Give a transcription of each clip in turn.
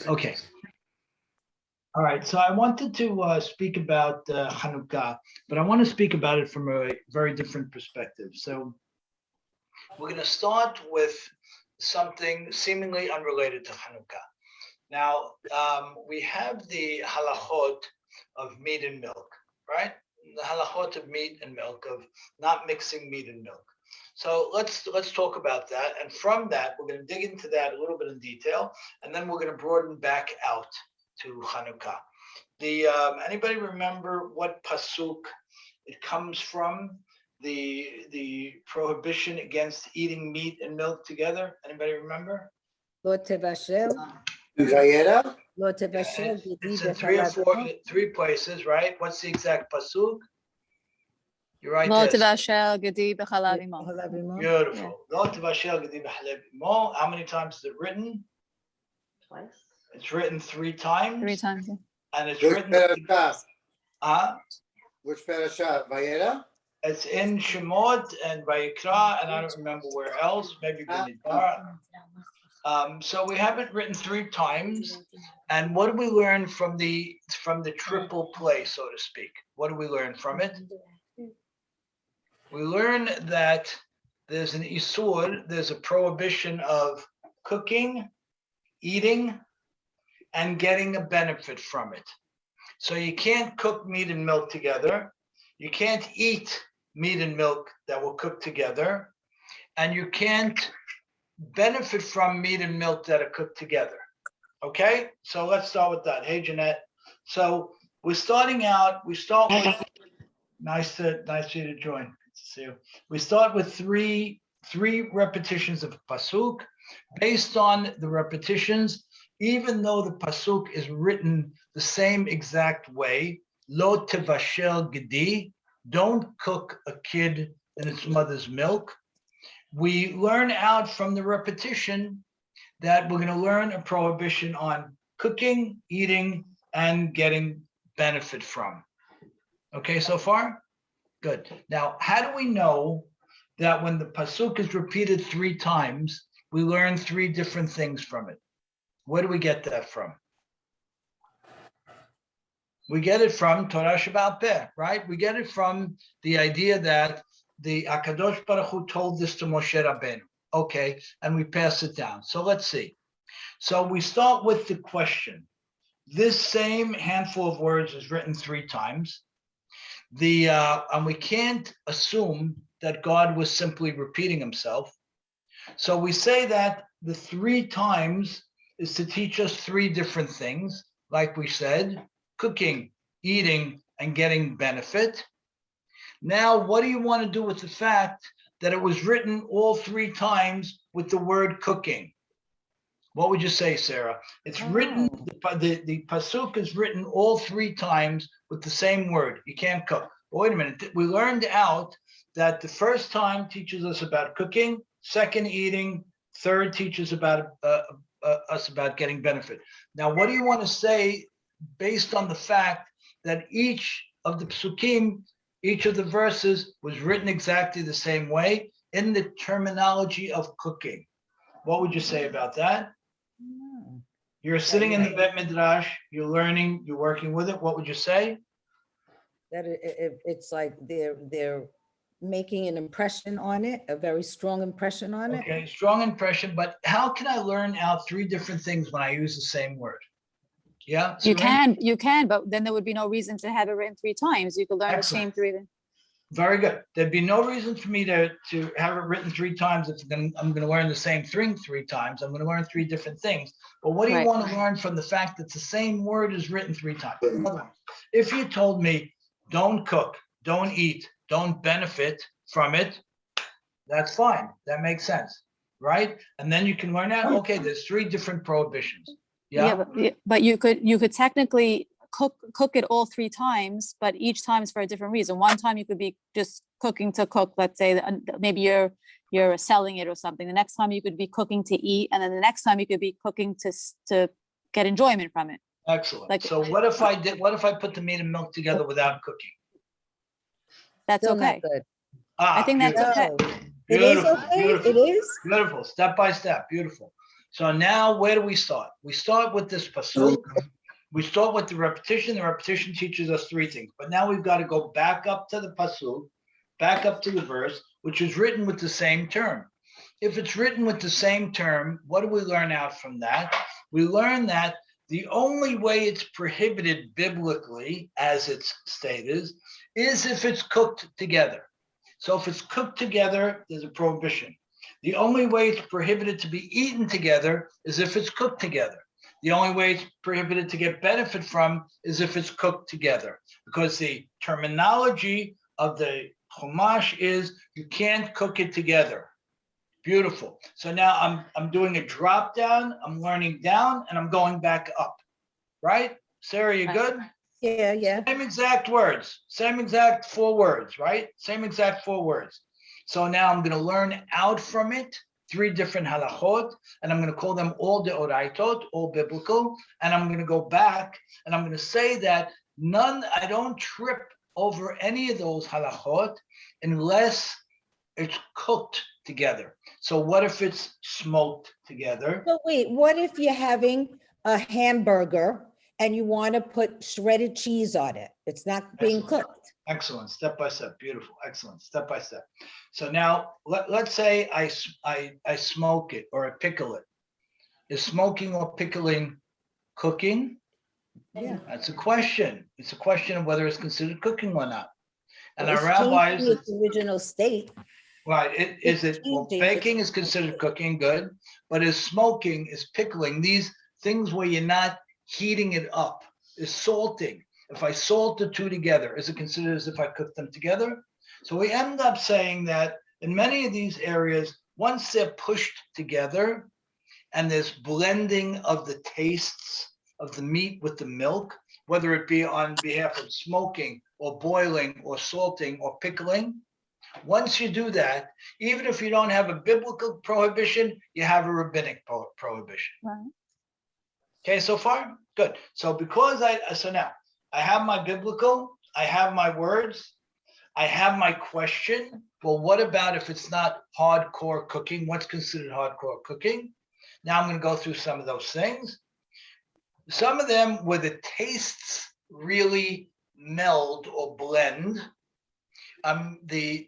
Okay. All right. So I wanted to speak about Hanukkah, but I want to speak about it from a very different perspective. So we're going to start with something seemingly unrelated to Hanukkah. Now, we have the halachot of meat and milk, right? The halachot of meat and milk, of not mixing meat and milk. So let's talk about that. And from that, we're going to dig into that a little bit in detail, and then we're going to broaden back out to Hanukkah. Anybody remember what pasuk it comes from? The prohibition against eating meat and milk together. Anybody remember? לא תבשל, Vayera? לא תבשל גדי It's in three places, right? What's the exact pasuk? You're right לא there. תבשל גדי בחלב אמו. Beautiful. Lo tevashel gedi b'chalev imo. How many times is it written? Twice. It's written 3 times. 3 times. And it's Which written. parasha? Which parasha? Vayera? It's in Shemot and Vayikra, and I don't remember where else. Maybe B'nidbar. So we have it written 3 times. And what do we learn from the triple play, so to speak? What do we learn from it? We learn that there's an isur, there's a prohibition of cooking, eating, and getting a benefit from it. So you can't cook meat and milk together. You can't eat meat and milk that will cook together. And you can't benefit from meat and milk that are cooked together. Okay, so let's start with that. Hey, Jeanette. So we're starting out, we start with, nice for you to join. Good to see you. We start with three repetitions of pasuk. Based on the repetitions, even though the pasuk is written the same exact way, lo tevashel gedi, don't cook a kid in its mother's milk. We learn out from the repetition that we're going to learn a prohibition on cooking, eating, and getting benefit from. Okay, so far? Good. Now, how do we know that when the pasuk is repeated 3 times, we learn 3 different things from it? Where do we get that from? We get it from Torah Sheba'al Peh, right? We get it from the idea that the Akadosh Baruch Hu told this to Moshe Rabbeinu. Okay, and we pass it down. So let's see. So we start with the question. This same handful of words is written 3 times. And we can't assume that God was simply repeating himself. So we say that the 3 times is to teach us 3 different things, like we said, cooking, eating, and getting benefit. Now, what do you want to do with the fact that it was written all 3 times with the word cooking? What would you say, Sarah? It's written, the pasuk is written all 3 times with the same word. You can't cook. But wait a minute. We learned out that the first time teaches us about cooking, second eating, third teaches about us about getting benefit. Now, what do you want to say based on the fact that each of the psukim, each of the verses was written exactly the same way in the terminology of cooking? What would you say about that? You're sitting in the Bet Midrash, you're learning, you're working with it. What would you say? That it's like they're making an impression on it, a very strong impression on it. Okay, strong impression, but how can I learn out 3 different things when I use the same word? Yeah? You Serene? can, but then there would be no reason to have it written 3 times. You could learn Excellent. the same 3. Very good. There'd be no reason for me to have it written 3 times if I'm going to learn the same thing 3 times. I'm going to learn 3 different things. But what do you Right. want to learn from the fact that the same word is written 3 times? In other words, if you told me, don't cook, don't eat, don't benefit from it, that's fine. That makes sense, right? And then you can learn out, okay, there's 3 different prohibitions. Yeah. But you could technically cook it all 3 times, but each time is for a different reason. One time you could be just cooking to cook, let's say maybe you're selling it or something. The next time you could be cooking to eat, and then the next time you could be cooking to get enjoyment from it. Excellent. Like, so what if I put the meat and milk together without cooking? That's Still not okay. good. I think that's beautiful. okay. It is Beautiful, okay. beautiful. It is. Beautiful, step by step, beautiful. So now where do we start? We start with this pasuk. We start with the repetition. The repetition teaches us three things. But now we've got to go back up to the pasuk, back up to the verse, which is written with the same term. If it's written with the same term, what do we learn out from that? We learn that the only way it's prohibited biblically, as it's stated, is if it's cooked together. So if it's cooked together, there's a prohibition. The only way it's prohibited to be eaten together is if it's cooked together. The only way it's prohibited to get benefit from is if it's cooked together, because the terminology of the Chumash is you can't cook it together. Beautiful. So now I'm doing a drop down, I'm learning down, and I'm going back up, right? Sarah, you good? Yeah. Same exact words, same exact 4 words, right? Same exact 4 words. So now I'm going to learn out from it 3 different halachot, and I'm going to call them all deoraitot, all biblical, and I'm going to go back and I'm going to say that I don't trip over any of those halachot unless it's cooked together. So what if it's smoked together? So wait, what if you're having a hamburger and you want to put shredded cheese on it? It's not being Excellent. cooked. Excellent, step by step, beautiful, excellent, step by step. So now let's say I smoke it or I pickle it. Is smoking or pickling cooking? Yeah. That's a question. It's a question of whether it's considered cooking or not. And Well, our it's changing rabbis, its original state. right, well, changing. baking is considered cooking, good, but is smoking, is pickling, these things where you're not heating it up, is salting. If I salt the 2 together, is it considered as if I cook them together? So we end up saying that in many of these areas, once they're pushed together and there's blending of the tastes of the meat with the milk, whether it be on behalf of smoking or boiling or salting or pickling, once you do that, even if you don't have a biblical prohibition, you have a rabbinic prohibition. Right. Okay, so far? Good. So now I have my biblical, I have my words, I have my question. Well, what about if it's not hardcore cooking? What's considered hardcore cooking? Now I'm going to go through some of those things. Some of them where the tastes really meld or blend. The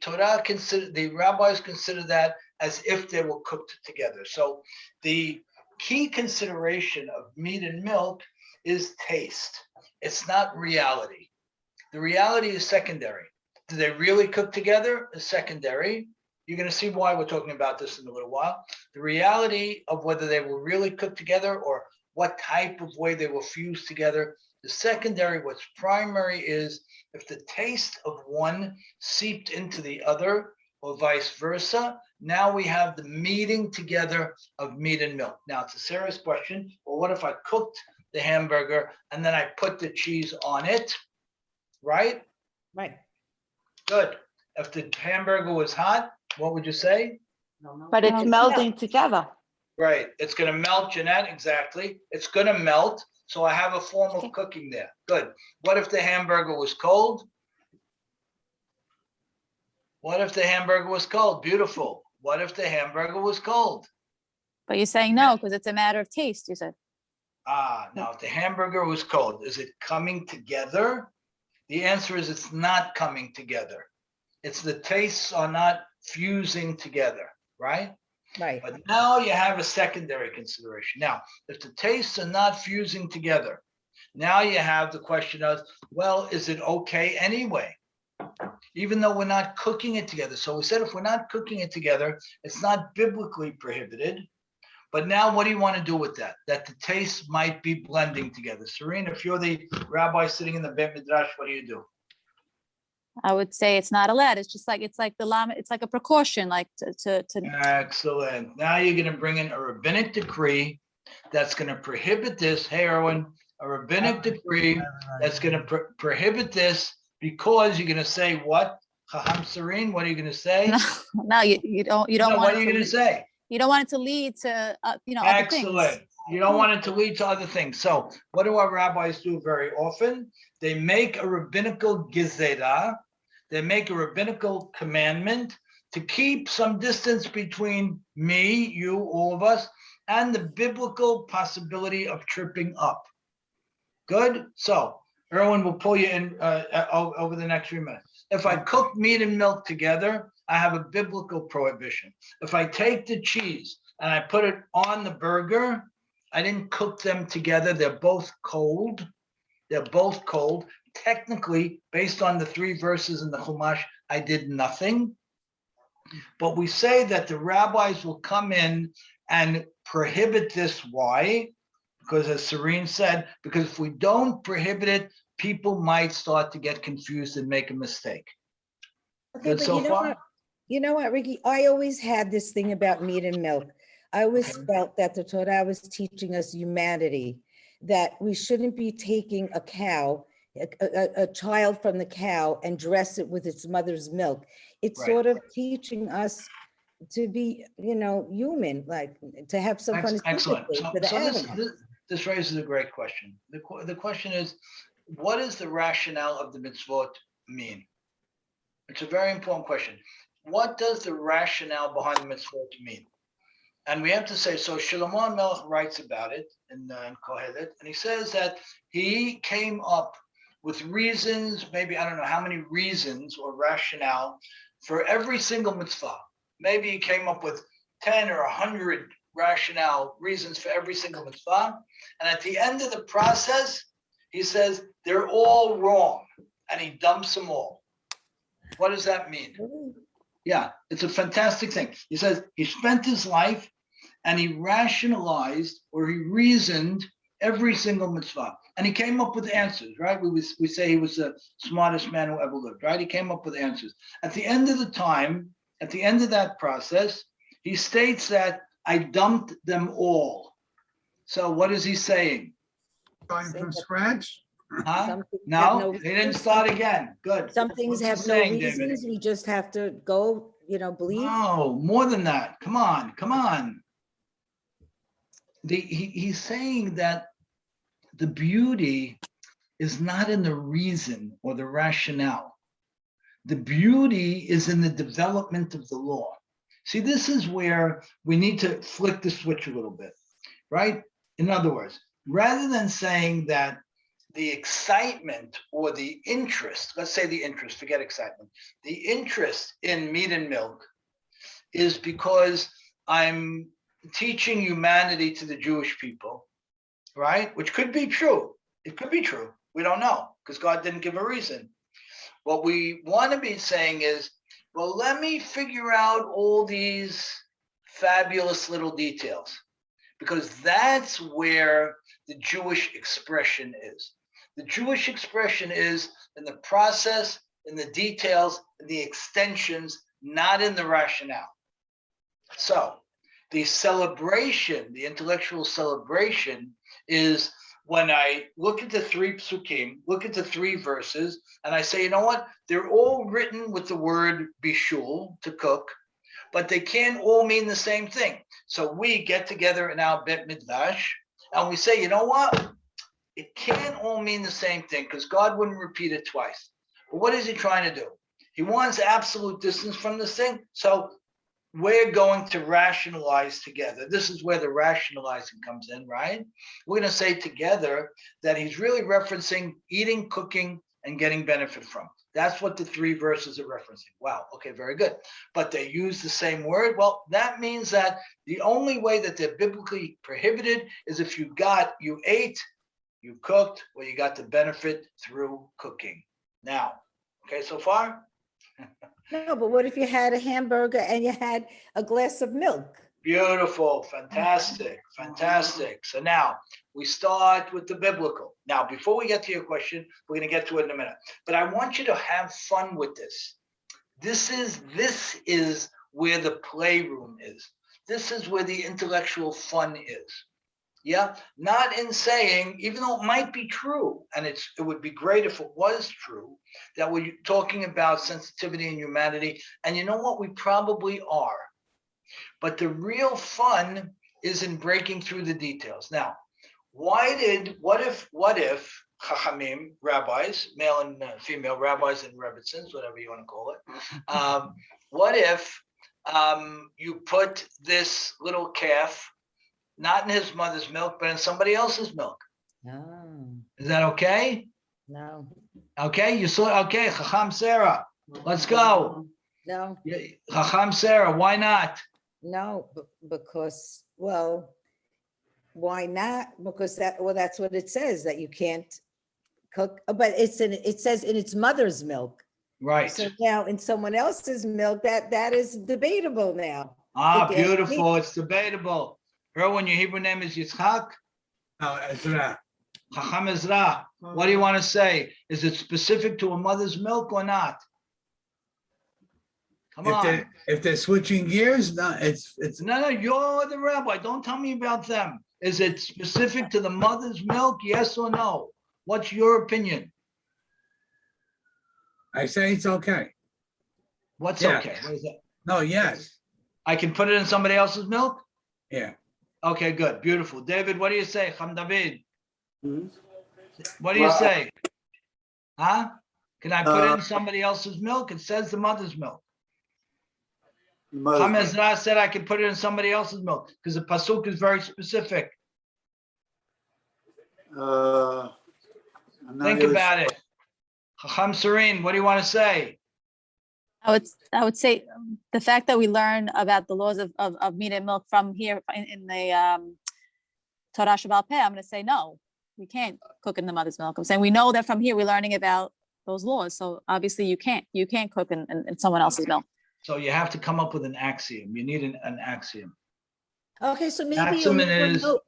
rabbis consider that as if they were cooked together. So the key consideration of meat and milk is taste. It's not reality. The reality is secondary. Do they really cook together? Is secondary. You're going to see why we're talking about this in a little while. The reality of whether they were really cooked together or what type of way they were fused together is secondary. What's primary is if the taste of one seeped into the other or vice versa. Now we have the meeting together of meat and milk. Now it's a serious question. Well, what if I cooked the hamburger and then I put the cheese on it? Right? Right. Good. If the hamburger was hot, what would you say? But it's melding together. Right. It's going to melt, Jeanette. Exactly. It's going to melt. So I have a form of cooking there. Good. What if the hamburger was cold? What if the hamburger was cold? Beautiful. What if the hamburger was cold? But you're saying no, because it's a matter of taste, you said. Now if the hamburger was cold, is it coming together? The answer is it's not coming together. It's the tastes are not fusing together, right? Right. But now you have a secondary consideration. Now, if the tastes are not fusing together, now you have the question of, well, is it okay anyway? Even though we're not cooking it together. So we said if we're not cooking it together, it's not biblically prohibited. But now what do you want to do with that? That the tastes might be blending together. Serene, if you're the rabbi sitting in the Beit Midrash, what do? I would say it's not allowed. It's just like it's like a precaution, like to. Excellent. Now you're going to bring in a rabbinic decree that's going to prohibit this. Hey, Erwin, a rabbinic decree that's going to prohibit this because you're going to say what? Chacham Serene, what are you going to say? No, you don't No, want. what are you going to say? You don't want it to lead to other Excellent. things. You don't want it to lead to other things. So what do our rabbis do very often? They make a rabbinical gezerah. They make a rabbinical commandment to keep some distance between me, you, all of us, and the biblical possibility of tripping up. Good. So Erwin will pull you in over the next few minutes. If I cook meat and milk together, I have a biblical prohibition. If I take the cheese and I put it on the burger, I didn't cook them together. They're both cold. They're both cold. Technically, based on the 3 verses in the Chumash, I did nothing. But we say that the rabbis will come in and prohibit this. Why? Because as Serene said, because if we don't prohibit it, people might start to get confused and make a mistake. Okay, Good but so far? you know what, Ricky? I always had this thing about meat and milk. I always felt that the Torah was teaching us humanity, that we shouldn't be taking a cow, a child from the cow, and dress it with its mother's milk. It's Right. sort of teaching us to be, human, like to have some kind of Excellent. sympathy for the So animal. this raises a great question. The question is, what does the rationale of the mitzvot mean? It's a very important question. What does the rationale behind the mitzvot mean? And we have to say, so Shlomo Melech writes about it in Kohelet, and he says that he came up with reasons, maybe I don't know how many reasons or rationale for every single mitzvah. Maybe he came up with 10 or 100 rationale reasons for every single mitzvah. And at the end of the process, he says they're all wrong, and he dumps them all. What does that mean? Yeah, it's a fantastic thing. He says he spent his life and he rationalized or he reasoned every single mitzvah. And he came up with answers, right? We say he was the smartest man who ever lived, right? He came up with answers. At the end of the time, at the end of that process, he states that I dumped them all. So what is he saying? Starting from scratch? Huh? Some things No, have no they didn't reasons. start again. Good. Some things What's he have no saying, David? reasons. We just have to go, believe. No, more than that. Come on. He's saying that the beauty is not in the reason or the rationale. The beauty is in the development of the law. See, this is where we need to flick the switch a little bit, right? In other words, rather than saying that the excitement or the interest, let's say the interest, forget excitement, the interest in meat and milk is because I'm teaching humanity to the Jewish people, right? Which could be true. It could be true. We don't know because God didn't give a reason. What we want to be saying is, well, let me figure out all these fabulous little details because that's where the Jewish expression is. The Jewish expression is in the process, in the details, in the extensions, not in the rationale. So the celebration, the intellectual celebration is when I look at the 3 psukim, look at the 3 verses, and I say, you know what? They're all written with the word bishul, to cook, but they can't all mean the same thing. So we get together in our Bet Midrash, and we say, you know what? It can't all mean the same thing because God wouldn't repeat it twice. But what is he trying to do? He wants absolute distance from this thing. So we're going to rationalize together. This is where the rationalizing comes in, right? We're going to say together that he's really referencing eating, cooking, and getting benefit from. That's what the 3 verses are referencing. Wow, okay, very good. But they use the same word. Well, that means that the only way that they're biblically prohibited is if you ate, you cooked, or you got the benefit through cooking. Now, okay, so far? No, but what if you had a hamburger and you had a glass of milk? Beautiful, fantastic. So now we start with the biblical. Now, before we get to your question, we're going to get to it in a minute. But I want you to have fun with this. This is where the playroom is. This is where the intellectual fun is. Yeah, not in saying, even though it might be true, and it would be great if it was true, that we're talking about sensitivity and humanity. And you know what? We probably are. But the real fun is in breaking through the details. Now, what if Chachamim, rabbis, male and female rabbis and rebbitzins, whatever you want to call it, what if you put this little calf not in his mother's milk, but in somebody else's milk. No, Is that okay? no, Okay, you saw, okay, Chacham Sarah, let's go. no, Chacham Sarah, why not? no, because, well, why not? Because that's what it says, that you can't cook, but it says in its mother's milk. Right. So now in someone else's milk, that is debatable now. Ah, Again, beautiful, it's debatable. Erwin, your Hebrew name is Yitzchak? No, Ezra. Chacham Ezra, what do you want to say? Is it specific to a mother's milk or not? Come on. If they're switching gears, no, it's No, you're the rabbi. Don't tell me about them. Is it specific to the mother's milk? Yes or no? What's your opinion? I say it's okay. What's Yeah. okay? What is that? No, yes, I can put it in somebody else's milk? yeah. Okay, good. Beautiful. David, what do you say? Cham David, Hmm? what do you Well, say? Huh? Can I put it in Uh, somebody else's milk? It says the mother's milk. mother's Cham milk. Ezra said I can put it in somebody else's milk because the pasuk is very specific. I'm not Think really about it. Chacham Serene, what do you want to say? I would say the fact that we learn about the laws of meat and milk from here in the Torah Shabbat Peh, I'm going to say no, we can't cook in the mother's milk. I'm saying we know that from here we're learning about those laws. So obviously you can't cook in someone else's milk. So you have to come up with an axiom. You need an axiom. Okay, so maybe you'll Axiom never is know.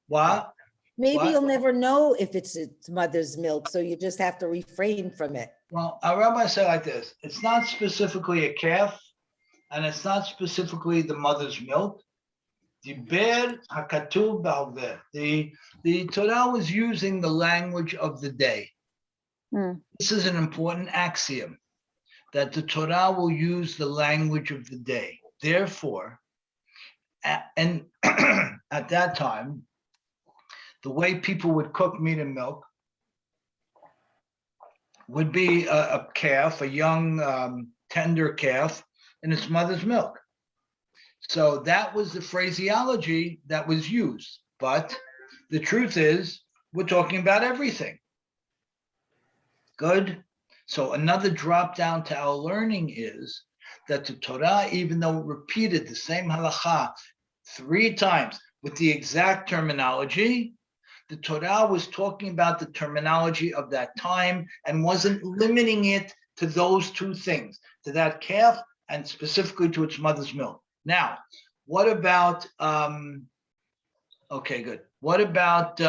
what? Maybe What? you'll never know if it's its mother's milk, so you just have to refrain from it. Well, our rabbi said like this: it's not specifically a calf, and it's not specifically the mother's milk. The Torah was using the language of the day. Hmm. This is an important axiom, that the Torah will use the language of the day. Therefore, at that time, the way people would cook meat and milk would be a calf, a young tender calf in its mother's milk. So that was the phraseology that was used. But the truth is, we're talking about everything. Good. So another drop down to our learning is that the Torah, even though it repeated the same halacha 3 times with the exact terminology, the Torah was talking about the terminology of that time and wasn't limiting it to those 2 things, to that calf and specifically to its mother's milk. Now, what about, okay, good. What about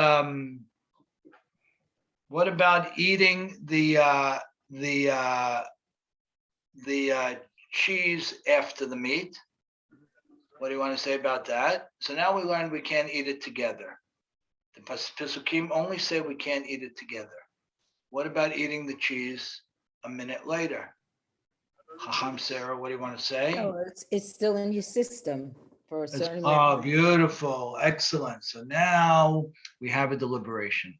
eating the cheese after the meat? What do you want to say about that? So now we learned we can't eat it together. The Pesukim only say we can't eat it together. What about eating the cheese a minute later? Chacham Sarah, what do you want to say? No, it's still in your system for a It's, certain. oh, beautiful. Excellent. So now we have a deliberation.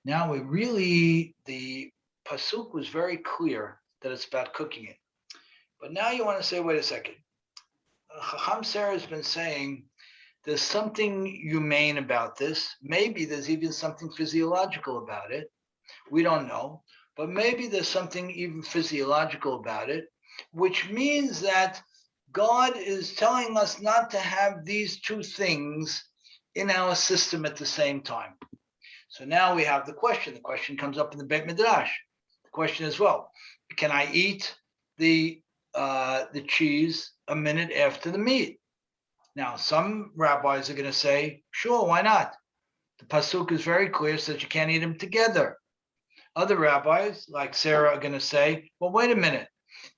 Now the pasuk was very clear that it's about cooking it. But now you want to say, wait a second. Chacham Sarah has been saying there's something humane about this. Maybe there's even something physiological about it. We don't know. But maybe there's something even physiological about it, which means that God is telling us not to have these 2 things in our system at the same time. So now we have the question. The question comes up in the Beit Midrash. The question is, well, can I eat the cheese a minute after the meat? Now, some rabbis are going to say, sure, why not? The pasuk is very clear, says you can't eat them together. Other rabbis, like Sarah, are going to say, well, wait a minute.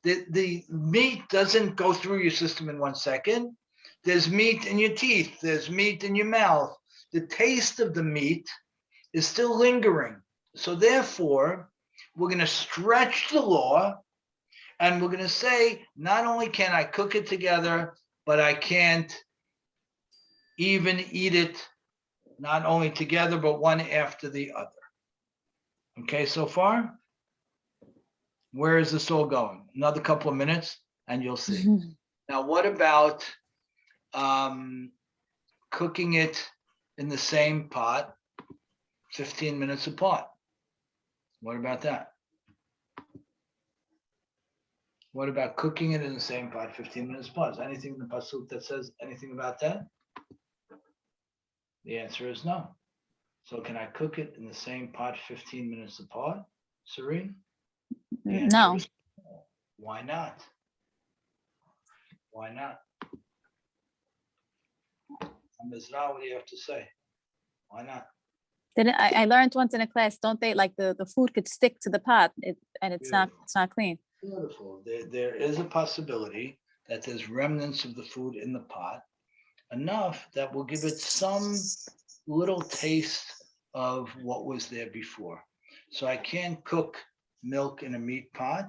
The meat doesn't go through your system in 1 second. There's meat in your teeth. There's meat in your mouth. The taste of the meat is still lingering. So therefore, we're going to stretch the law and we're going to say, not only can I cook it together, but I can't even eat it not only together, but one after the other. Okay, so far? Where is this all going? Another couple of minutes and you'll see. Now, what about cooking it in the same pot 15 minutes apart? What about that? What about cooking it in the same pot 15 minutes apart? Is there anything in the pasuk that says anything about that? The answer is no. So can I cook it in the same pot 15 minutes apart, Serene? The answer No. is no. Why not? Why not? Mizrah, what do you have to say? Why not? Didn't I learned once in a class, don't they, like the food could stick to the pot and it's not clean. Beautiful. There is a possibility that there's remnants of the food in the pot, enough that will give it some little taste of what was there before. So I can't cook milk in a meat pot,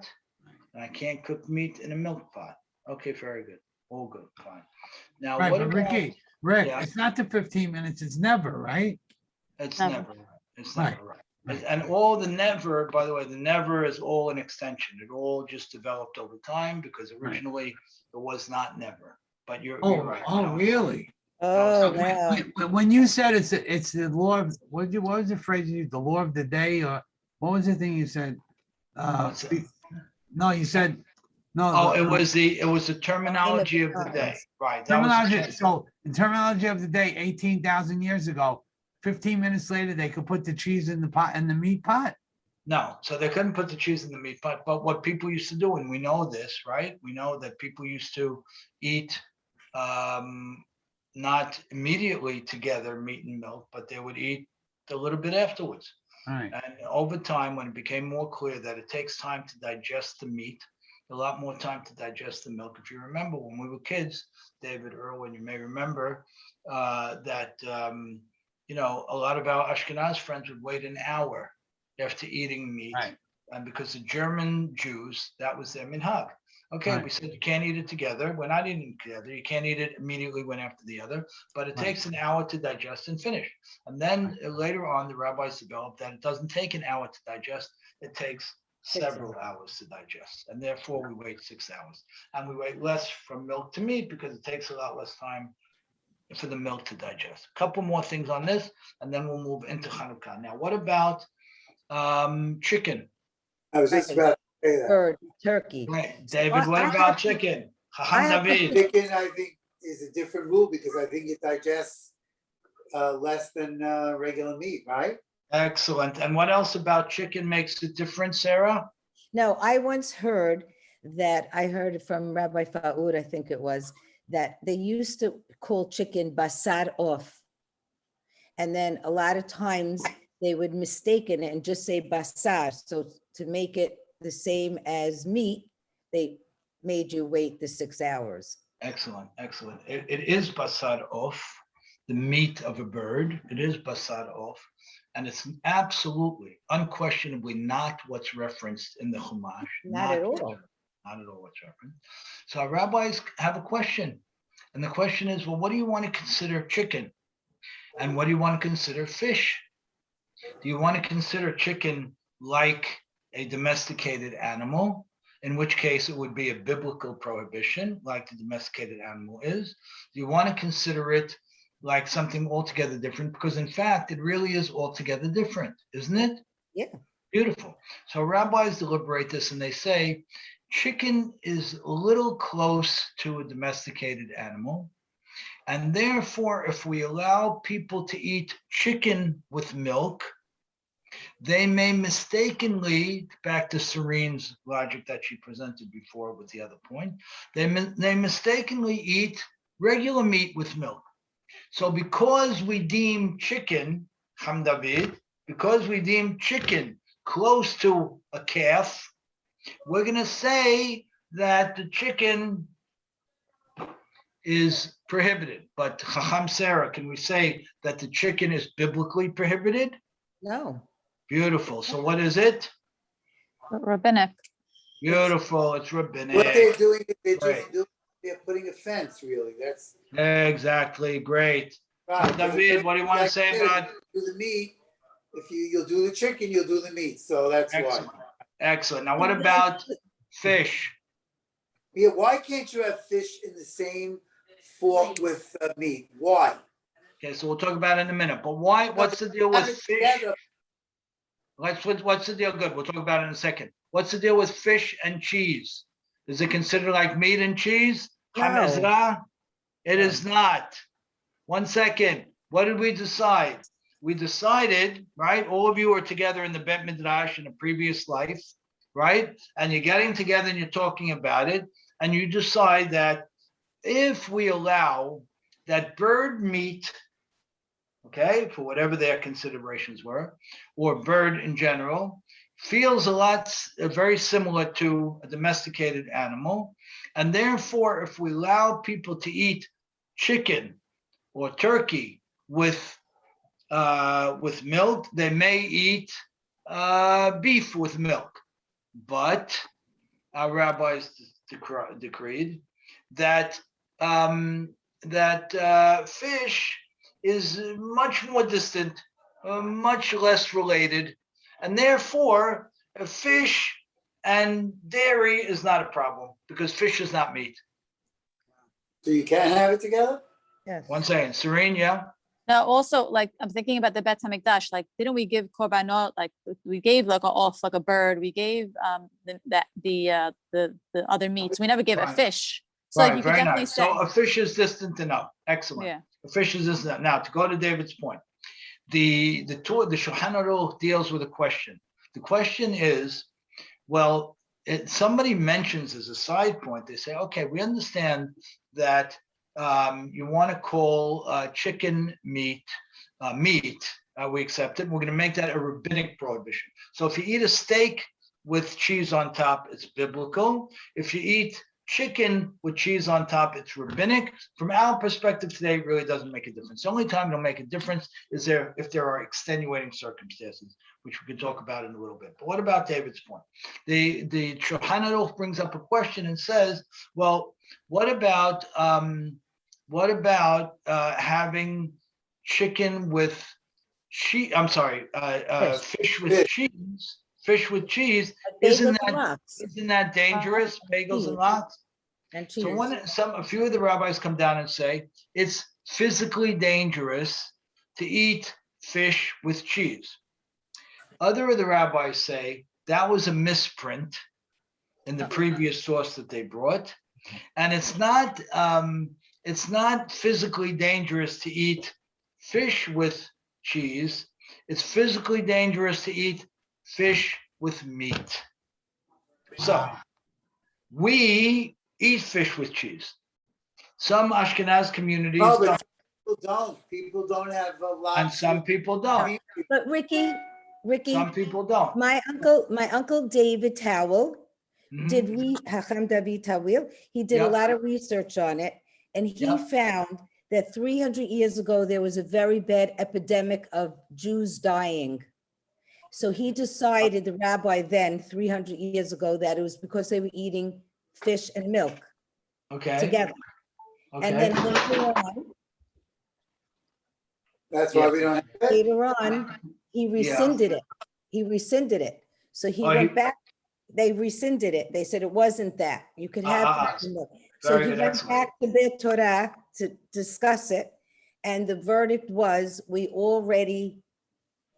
and I can't cook meat in a milk pot. Okay, very good. All good, fine. Now, Right, what but about, Rick, yeah. it's not the 15 minutes, it's never, right? it's Never. never right. It's Right. never right. Right. And all the never, by the way, the never is all an extension. It all just developed over time because originally it was not never. But you're right. Oh, No, really? Oh, So wow. When you said it's the law of, what was the phrase you used, the law of the day, or what was the thing you said? What's that? No, you said, no. Oh, it was the terminology of the day, times. right? That was Terminology, so the terminology of the day, 18,000 years ago, 15 minutes later, they could put the cheese in the pot, in the meat pot? no, so they couldn't put the cheese in the meat pot. But what people used to do, and we know this, right? We know that people used to eat not immediately together, meat and milk, but they would eat a little bit afterwards. All right, And over time, when it became more clear that it takes time to digest the meat, a lot more time to digest the milk. If you remember when we were kids, David, Irwin, you may remember that a lot of our Ashkenaz friends would wait an hour after eating meat. right. And because the German Jews, that was their minhag. Okay, we Right. said you can't eat it together. We're not eating it together. You can't eat it immediately one after the other, but it Right. takes an hour to digest and finish. And then later on, the rabbis developed that it doesn't take an hour to digest. It takes several hours to digest. And therefore, we wait 6 hours. And we wait less from milk to meat because it takes a lot less time for the milk to digest. A couple more things on this, and then we'll move into Hanukkah. Now, what about chicken? I was just about to say that. Bird, turkey. Right, David, what I about have to- chicken? I have to David. Chicken, I think, is a different rule because I think it digests less than regular meat, right? Excellent. And what else about chicken makes it different, Sarah? No, I once heard that, I heard it from Rabbi Faoud, I think it was, that they used to call chicken basar off. And then a lot of times they would mistaken it and just say basar. So to make it the same as meat, they made you wait the 6 hours. Excellent, excellent. It is basar off, the meat of a bird. It is basar off. And it's absolutely, unquestionably not what's referenced in the Chumash. Not at all. Not at all what's referenced. So our rabbis have a question. And the question is, well, what do you want to consider chicken? And what do you want to consider fish? Do you want to consider chicken like a domesticated animal, in which case it would be a biblical prohibition, like the domesticated animal is? Do you want to consider it like something altogether different? Because in fact, it really is altogether different, isn't it? Yeah. Beautiful. So rabbis deliberate this and they say, chicken is a little close to a domesticated animal. And therefore, if we allow people to eat chicken with milk, they may mistakenly, back to Serene's logic that she presented before with the other point, they mistakenly eat regular meat with milk. So because we deem chicken, Hamdavid, because we deem chicken close to a calf, we're going to say that the chicken is prohibited. But Chacham Sarah, can we say that the chicken is biblically prohibited? No. Beautiful. So what is it? Rabbinic. Beautiful. It's What rabbinic. they're doing is Right. they're putting a fence, really. That's Exactly. Great. right. David, what do you want to say about? Do the meat. If you'll do the chicken, you'll do the meat. So that's Excellent. why. Excellent. Now, what about fish? Yeah, why can't you have fish in the same fork with meat? Why? Okay, so we'll talk about it in a minute, but why, what's the deal Have with it fish? together. What's the deal? Good, we'll talk about it in a second. What's the deal with fish and cheese? Is it considered like meat and cheese? No. Hamezra? It is not. 1 second. What did we decide? We decided, right? All of you are together in the Bet Midrash in a previous life, right? And you're getting together and you're talking about it. And you decide that if we allow that bird meat, okay, for whatever their considerations were, or bird in general, feels a lot very similar to a domesticated animal. And therefore, if we allow people to eat chicken or turkey with milk, they may eat beef with milk. But our rabbis decreed that fish is much more distant, much less related, and therefore fish and dairy is not a problem because fish is not meat. So you can't have it together? Yes. 1 second, Serene, yeah? Now, also, like, I'm thinking about the Bet HaMikdash, like, didn't we give korbanot, like, we gave like a bird, we gave the other meats, we never gave a Right. fish. So like, Right, you could very definitely nice. say, So a fish is distant enough. Excellent. yeah, A fish is distant. Now, to go to David's point, the Shulchan Aruch deals with a question. The question is, well, somebody mentions as a side point, they say, okay, we understand that you want to call chicken meat meat. We accept it. We're going to make that a rabbinic prohibition. So if you eat a steak with cheese on top, it's biblical. If you eat chicken with cheese on top, it's rabbinic. From our perspective today, it really doesn't make a difference. The only time it'll make a difference is if there are extenuating circumstances, which we can talk about in a little bit. But what about David's point? The Shulchan Aruch brings up a question and says, well, what about having chicken with cheese? I'm sorry, fish with cheese. Fish with cheese. Isn't that dangerous? Bagels and lox. And cheese. So a few of the rabbis come down and say it's physically dangerous to eat fish with cheese. Other of the rabbis say that was a misprint in the previous source that they brought, and it's not physically dangerous to eat fish with cheese. It's physically dangerous to eat fish with meat. So we eat fish with cheese. Some Ashkenaz communities don't. People don't have a lot. And some people don't. But Ricky, Some people don't. my uncle David Towel Hacham David Tawil, he did a lot of research on it, and he found that 300 years ago, there was a very bad epidemic of Jews dying. So he decided, the rabbi then, 300 years ago, that it was because they were eating fish and milk together. And then later on, that's why we don't have it. Later on, he rescinded it. He rescinded it. So he went back. They rescinded it. They said it wasn't that. You could have fish and milk. So he went back to Beit Torah to discuss it. And the verdict was, we already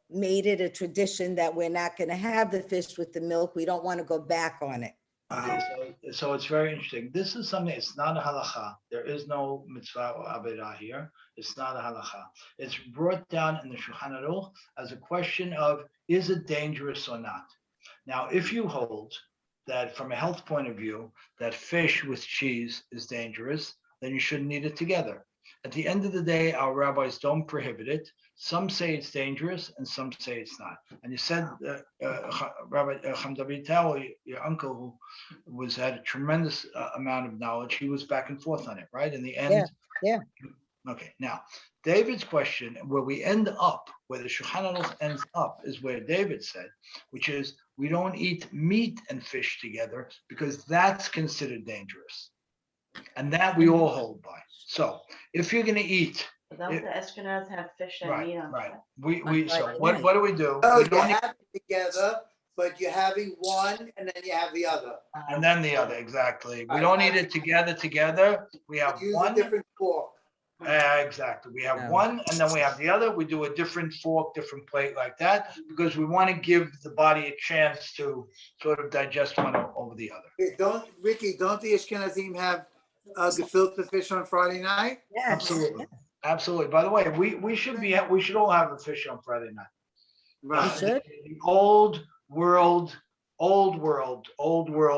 made it a tradition that we're not going to have the fish with the milk. We don't want to go back on it. So it's very interesting. This is something, it's not a halacha. There is no mitzvah or averah here. It's not a halacha. It's brought down in the Shulchan Aruch as a question of, is it dangerous or not? Now, if you hold that from a health point of view, that fish with cheese is dangerous, then you shouldn't eat it together. At the end of the day, our rabbis don't prohibit it. Some say it's dangerous and some say it's not. And you said, Rabbi Hamdavi Tawil, your uncle, who had a tremendous amount of knowledge, he was back and forth on it, right? In the end? Yeah. Okay, now, David's question, where we end up, where the Shulchan Aruch ends up, is where David said, which is, we don't eat meat and fish together because that's considered dangerous. And that we all hold by. So if you're going to eat, don't the Ashkenaz have fish and meat on right. top? So what do we do? Oh, We you don't have it together, but you're having one and then you have the other. and then the other, exactly. We don't eat it together. We have Use a one. different fork. Exactly. We have one and then we have the other. We do a different fork, different plate like that, because we want to give the body a chance to sort of digest one over the other. Ricky, don't the Ashkenazim have gefilte fish on Friday night? Yes. Absolutely. Absolutely. By the way, we should all have a fish on Friday night. Right. should. The old world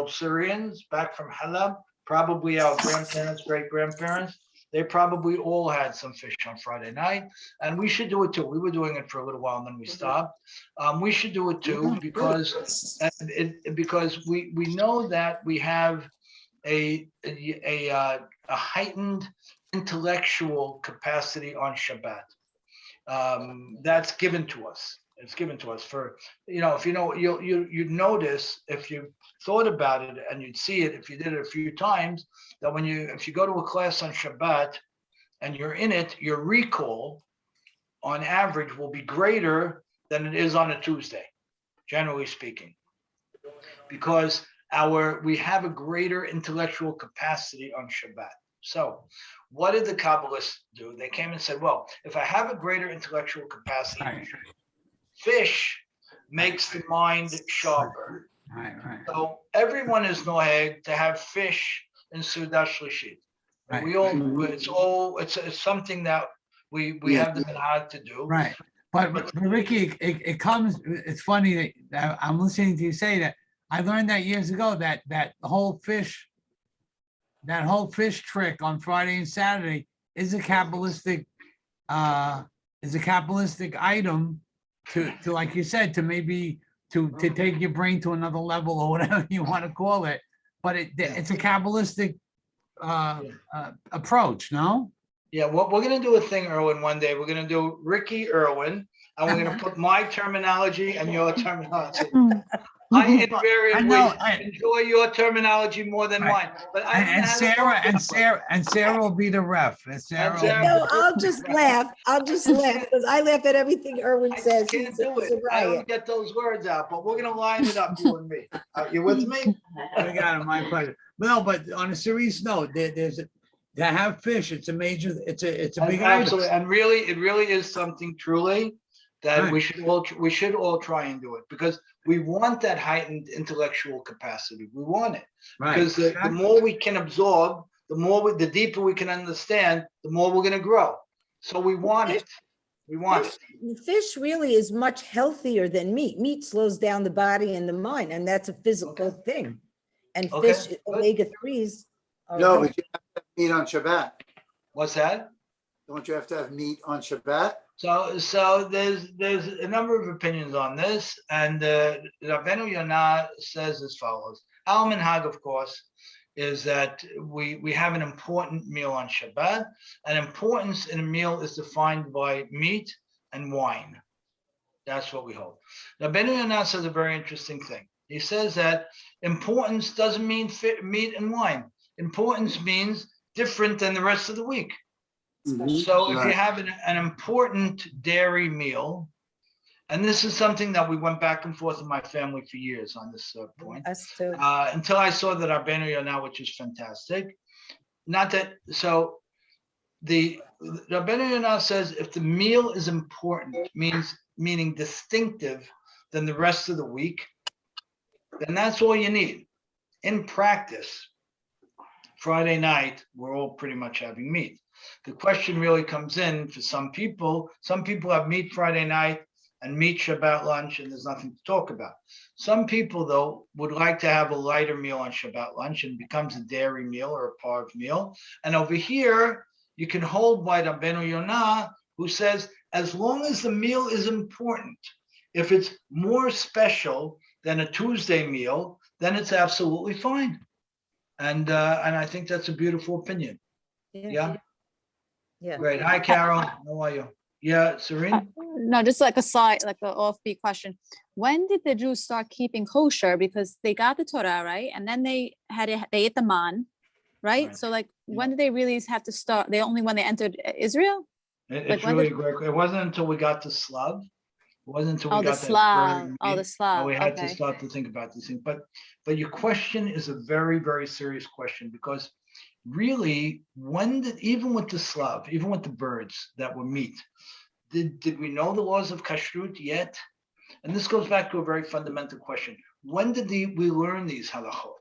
Syrians back from Halab, probably our grandparents, great grandparents, they probably all had some fish on Friday night, and we should do it too. We were doing it for a little while and then we stopped. We should do it too because we know that we have a heightened intellectual capacity on Shabbat. That's given to us. It's given to us for, if you'd notice, if you thought about it and you'd see it, if you did it a few times, that if you go to a class on Shabbat and you're in it, your recall on average will be greater than it is on a Tuesday, generally speaking, because we have a greater intellectual capacity on Shabbat. So what did the Kabbalists do? They came and said, well, if I have a greater intellectual capacity, fish makes the mind sharper. Right. So everyone is noheg to have fish in Sudah Shlishit. Right. We all, it's something that we have the minhag to do. Right. But Ricky, it's funny that I'm listening to you say that. I learned that years ago that whole fish trick on Friday and Saturday is a Kabbalistic item to like you said, to maybe to take your brain to another level or whatever you want to call it. But it's a Kabbalistic approach, no? Yeah, we're going to do a thing, Erwin, one day. We're going to do Ricky Erwin, and we're going to put my terminology and your terminology. I invariably enjoy your terminology more than mine. But Sarah will be the ref. No, I'll just laugh because I laugh at everything Erwin says. I can't do it. I don't get those words out, but we're going to line it up, you and me. You with me? I got it, my pleasure. No, but on a serious note, to have fish, it's a major, it's a big Absolutely. item. And really, it really is something truly that Right. we should all try and do it, because we want that heightened intellectual capacity. We want it. Right. Because the more we can absorb, the deeper we can understand, the more we're going to grow. So we want it. We want it. Fish really is much healthier than meat. Meat slows down the body and the mind, and that's a physical thing. And Okay, fish, good. omega-3s. No, but you have to have meat on Shabbat. What's that? Don't you have to have meat on Shabbat? So there's a number of opinions on this, and Rabbeinu Yonah says as follows. Al Minhag, of course, is that we have an important meal on Shabbat. And importance in a meal is defined by meat and wine. That's what we hold. Rabbeinu Yonah says a very interesting thing. He says that importance doesn't mean meat and wine. Importance means different than the rest of the week. So if you have an important dairy meal, and this is something that we went back and forth in my family for years on this point, Us too. until I saw that Rabbeinu Yonah, which is fantastic. Not that, so the Rabbeinu Yonah says if the meal is important, meaning distinctive than the rest of the week, then that's all you need. In practice, Friday night, we're all pretty much having meat. The question really comes in for some people. Some people have meat Friday night and meat Shabbat lunch, and there's nothing to talk about. Some people, though, would like to have a lighter meal on Shabbat lunch and becomes a dairy meal or a parv meal. And over here, you can hold by Rabbeinu Yonah, who says, as long as the meal is important, if it's more special than a Tuesday meal, then it's absolutely fine. And I think that's a beautiful opinion. Yeah. Great. Hi, Carol. How are you? Yeah, Serene? No, just like a side, like an offbeat question. When did the Jews start keeping kosher? Because they got the Torah, right? And then they ate the man, right? Right. So like, when did they really have to start? When they entered Israel? It's really great. It wasn't until we got to Slav. It wasn't until we The got Slav. that The Slav. we had to Okay. start to think about these things. But your question is a very, very serious question, because really, when did, even with the Slav, even with the birds that were meat, did we know the laws of kashrut yet? And this goes back to a very fundamental question. When did we learn these halachot?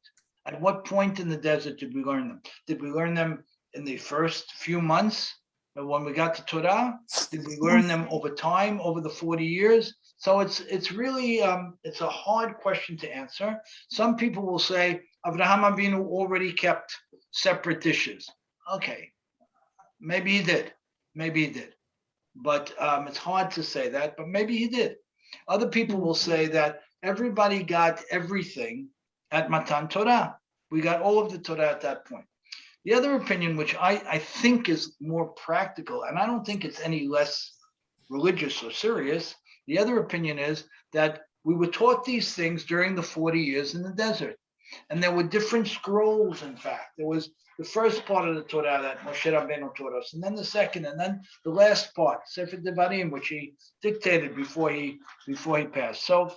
At what point in the desert did we learn them? Did we learn them in the first few months when we got to Torah? Did we learn them over time, over the 40 years? So it's really, it's a hard question to answer. Some people will say, Avraham Avinu already kept separate dishes. Okay, maybe he did, but it's hard to say that, but maybe he did. Other people will say that everybody got everything at Matan Torah. We got all of the Torah at that point. The other opinion, which I think is more practical, and I don't think it's any less religious or serious, the other opinion is that we were taught these things during the 40 years in the desert. And there were different scrolls, in fact. There was the first part of the Torah that Moshe Rabbeinu taught us, and then the second, and then the last part, Sefer Devarim, which he dictated before he passed. So,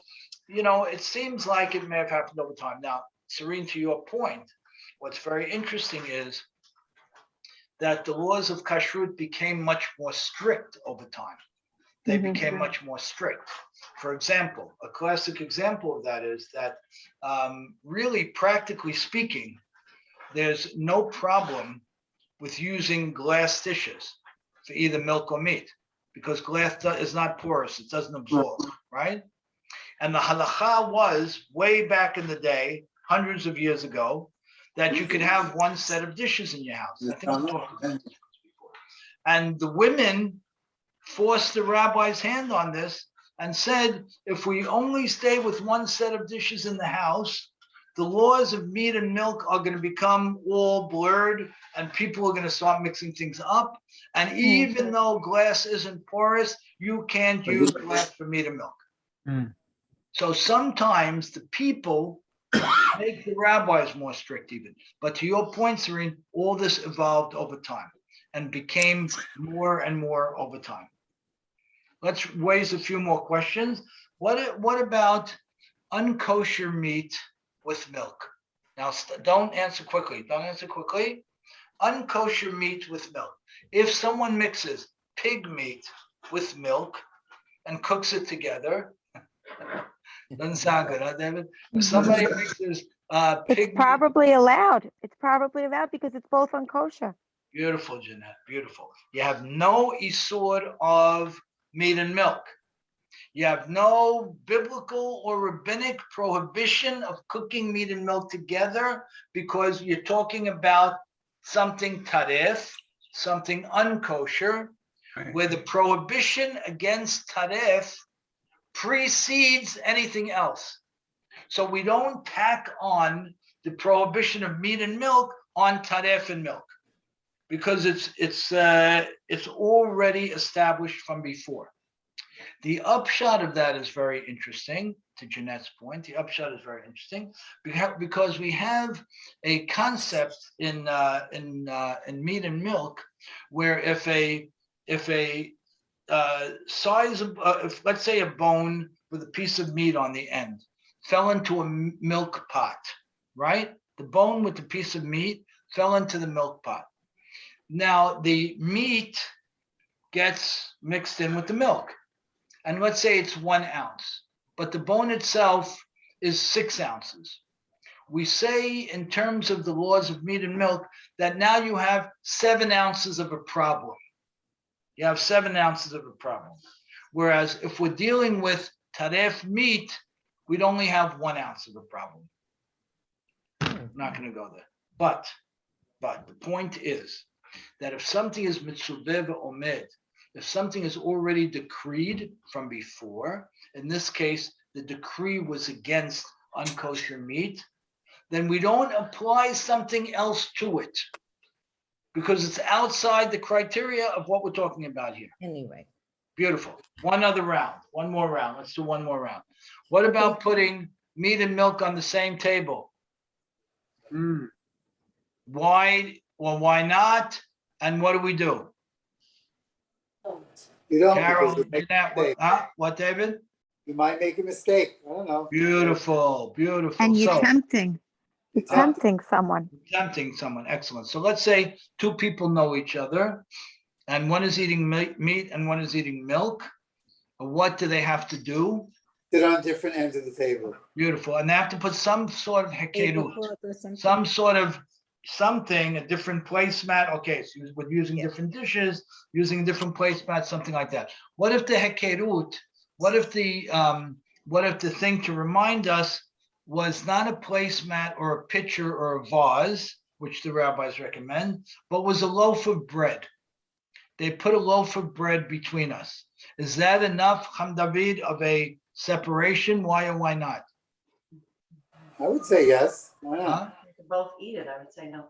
it seems like it may have happened over time. Now, Serene, to your point, what's very interesting is that the laws of kashrut became much more strict over time. They became much more strict. For example, a classic example of that is that really, practically speaking, there's no problem with using glass dishes for either milk or meat, because glass is not porous, it doesn't absorb, right? And the halacha was, way back in the day, hundreds of years ago, that you could have one set of dishes in your house. I think we talked about this before. And the women forced the rabbi's hand on this and said, if we only stay with one set of dishes in the house, the laws of meat and milk are going to become all blurred and people are going to start mixing things up. And even though glass isn't porous, you can't use glass for meat and milk. So sometimes the people make the rabbis more strict even. But to your point, Serene, all this evolved over time and became more and more over time. Let's raise a few more questions. What about unkosher meat with milk? Now, don't answer quickly. Unkosher meat with milk. If someone mixes pig meat with milk and cooks it together, doesn't sound good, huh, David? If somebody mixes It's probably allowed. It's probably allowed because it's both unkosher. Beautiful, Jeanette, beautiful. You have no isur of meat and milk. You have no biblical or rabbinic prohibition of cooking meat and milk together because you're talking about something tarif, something unkosher, where the prohibition against tarif precedes anything else. So we don't tack on the prohibition of meat and milk on taref and milk because it's already established from before. The upshot of that is very interesting. To Jeanette's point, the upshot is very interesting because we have a concept in meat and milk where if a size of if, let's say, a bone with a piece of meat on the end fell into a milk pot, right? The bone with the piece of meat fell into the milk pot. Now the meat gets mixed in with the milk. And let's say it's 1 ounce, but the bone itself is 6 ounces. We say in terms of the laws of meat and milk that now you have 7 ounces of a problem. You have 7 ounces of a problem. Whereas if we're dealing with taref meat, we'd only have 1 ounce of a problem. I'm not going to go there. But the point is that if something is mitzuveh ve'omed, if something is already decreed from before, in this case, the decree was against unkosher meat, then we don't apply something else to it because it's outside the criteria of what we're talking about here. Anyway. Beautiful. One more round. Let's do one more round. What about putting meat and milk on the same table? Why? Well, why not? And what do we do? You don't. Carol, Because you make a Jeanette, mistake. what, David? You might make a mistake. I don't know. Beautiful. And you're So, tempting. Tempting someone. Tempting someone, excellent. So let's say two people know each other and one is eating meat and one is eating milk. What do they have to do? Sit on different ends of the table. Beautiful. And they have to put some sort of hekerut, Tablecloth or something. some sort of something, a different placemat. Okay, so with using different dishes, using different placemats, something like that. What if the hekerut, what if the thing to remind us was not a placemat or a pitcher or a vase, which the rabbis recommend, but was a loaf of bread. They put a loaf of bread between us. Is that enough, Ham David, of a separation? Why or why not? I would say yes. Why not? Huh? They could both eat it, I would say no.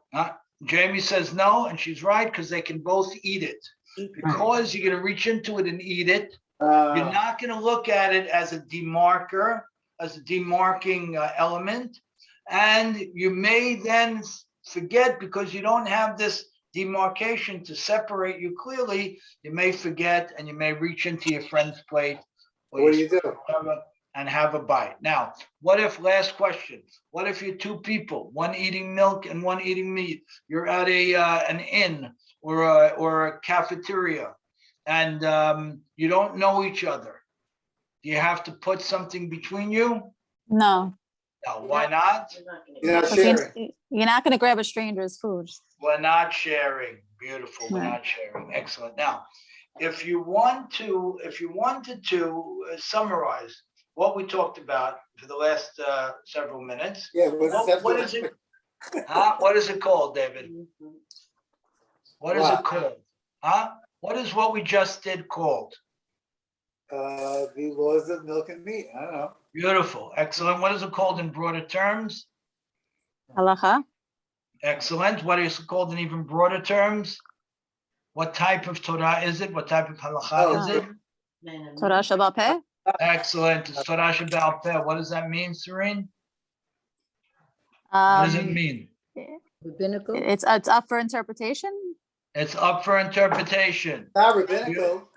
Jamie says no, and she's right, because they can both eat it. Because you're gonna reach into it and eat it. You're not gonna look at it as a demarker, as a demarking element. And you may then forget, because you don't have this demarcation to separate you clearly, you may forget and you may reach into your friend's plate. or What do you do? And have a bite. Now, what if, last question, what if you're two people, one eating milk and one eating meat? You're at an inn or a cafeteria, and you don't know each other. Do you have to put something between you? No, No, why not? You're not 'cause sharing. you're not gonna grab a stranger's food. We're not sharing. Beautiful. We're Right. not sharing. Excellent. Now, if you wanted to summarize what we talked about for the last several minutes, Yeah, what's what is it? What is it called, David? What is it called? What is what we just did called? The laws of milk and meat. I don't know. Beautiful. Excellent. What is it called in broader terms? Halacha, Excellent. What is it called in even broader terms? What type of Torah is it? What type of halacha is it? Torah Shabbat Peh. Excellent. It's Torah Shabbat Peh. What does that mean, Serene? What does it mean? Rabbinical? It's up for interpretation. It's up for interpretation. Not rabbinical.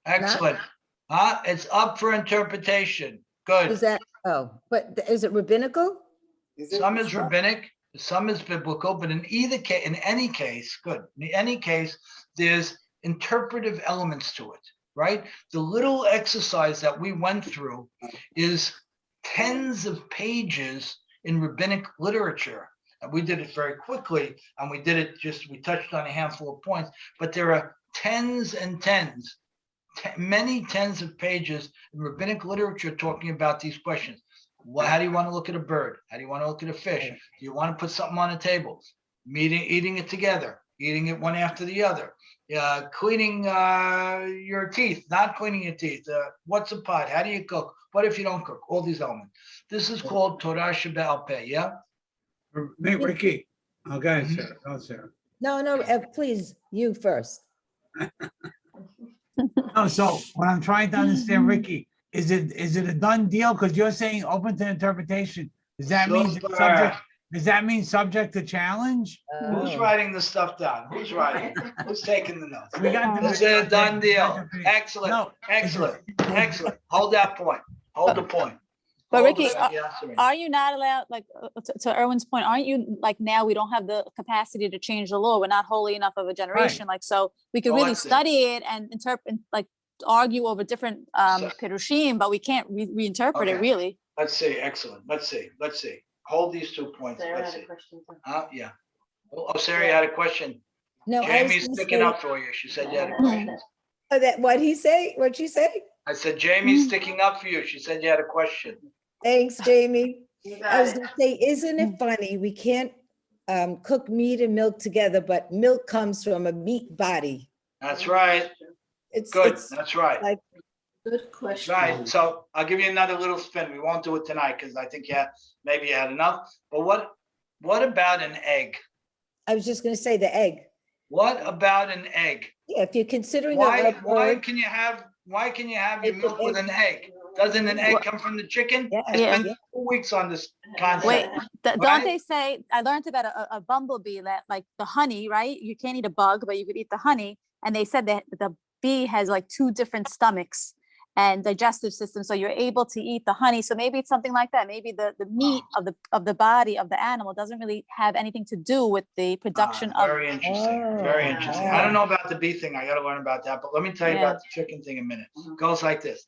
Excellent. It's up for interpretation. Is Good. that, but is it rabbinical? Is it? Some is rabbinic, some is biblical, but in any case, there's interpretive elements to it, right? The little exercise that we went through is tens of pages in rabbinic literature. And we did it very quickly, and we touched on a handful of points, but there are tens and tens, many tens of pages in rabbinic literature talking about these questions. How do you want to look at a bird? How do you want to look at a fish? Do you want to put something on a table? Eating it together, eating it one after the other. Cleaning your teeth, not cleaning your teeth. What's a pot? How do you cook? What if you don't cook? All these elements. This is called Torah Shebe'al Peh, yeah? Ricky, okay, sir, go, sir. No, please, you first. No, so what I'm trying to understand, Ricky, is it a done deal? Because you're saying open to interpretation. Does that mean subject to challenge? Who's Oh. writing the stuff down? Who's writing? Who's taking the notes? We got Is it a done deal? Excellent, No, excellent, excellent. Hold that point. Hold the point. But Hold Ricky, it. Yeah, Serena. are you not allowed, like, to Erwin's point, aren't you, like, now we don't have the capacity to change the law? We're not holy enough of a generation, like, so we could Well, really that's it. study it and interpret, like, argue over different So- Pirushim, but we can't reinterpret it Okay. really. Let's see, excellent. Let's see. Hold these 2 points. Sarah Let's had a see. question too. Yeah. Oh, Sarah, you had a question. No, I was Jamie's gonna sticking say- up for you. She said you had a question. Oh, what'd he say? What'd she say? I said, Jamie's sticking up for you. She said you had a question. Thanks, Jamie. You I got was it. gonna say, isn't it funny? We can't cook meat and milk together, but milk comes from a meat body. That's right. It's Good. That's right. like- Good That's question. right. So I'll give you another little spin. We won't do it tonight because I think maybe you had enough. But what about an egg? I was just gonna say the egg. What about an egg? Yeah, if you're considering Why a word, can you have your It's an milk with egg. an egg? Doesn't an egg come from the chicken? Yeah, I yeah. spent 2 weeks on this concept. Wait, don't Right? they say, I learned about a bumblebee that, like, the honey, right? You can't eat a bug, but you could eat the honey. And they said that the bee has like 2 different stomachs. and digestive system, so you're able to eat the honey. So maybe it's something like that. Maybe the meat of the body of the animal doesn't really have anything to do with the production of. Very interesting, very Oh, interesting. wow. I don't know about the bee thing. I gotta learn about that, but let me tell you Yeah. about the chicken thing in a minute. Goes like this.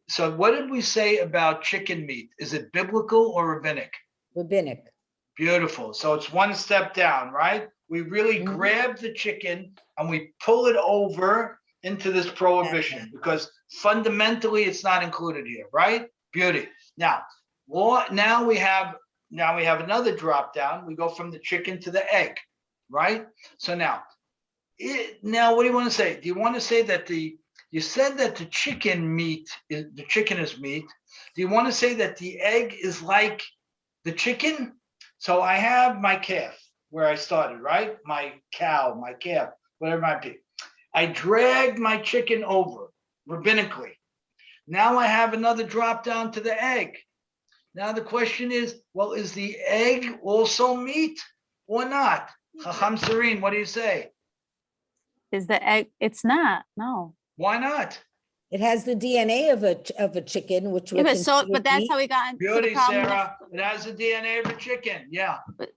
So what did we say about chicken meat? Is it biblical or rabbinic? Rabbinic. Beautiful. So it's one step down, right? We really Mhm. grab the chicken and we pull it over into this prohibition because fundamentally it's not included here, right? Beauty. Now, now we have another drop down. We go from the chicken to the egg, right? So now what do you want to say? Do you want to say that you said that the chicken is meat. Do you want to say that the egg is like the chicken? So I have my calf where I started, right? My cow, my calf, whatever it might be. I dragged my chicken over rabbinically. Now I have another drop down to the egg. Now the question is, well, is the egg also meat or not? Chacham Serene, what do you say? Is the egg? It's not. No. Why not? It has the DNA of a chicken, which Yeah, would but that's how we got into the Beauty, problem. Sarah. It has the DNA of a chicken. Yeah. But